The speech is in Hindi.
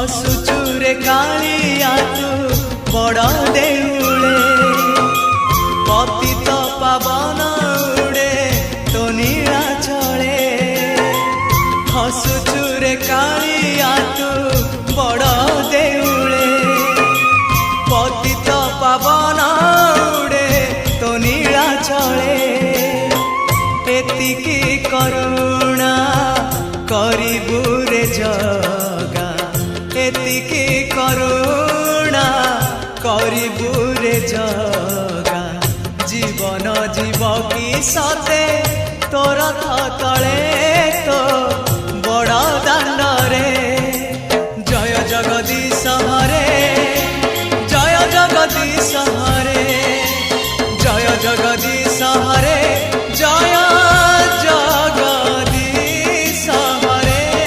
हसुचुरे कालिया तू बड़ देउले पतित पावन उड़े तो नीला चले हसुचुरे कालिया तू बड़ देउले पतित पावन उड़े तो नीला चले एतिकी करुणा करिबु रे जगा एतिकी करुणा करिबु रे जगा जीवन जीव की सते तोर तले तो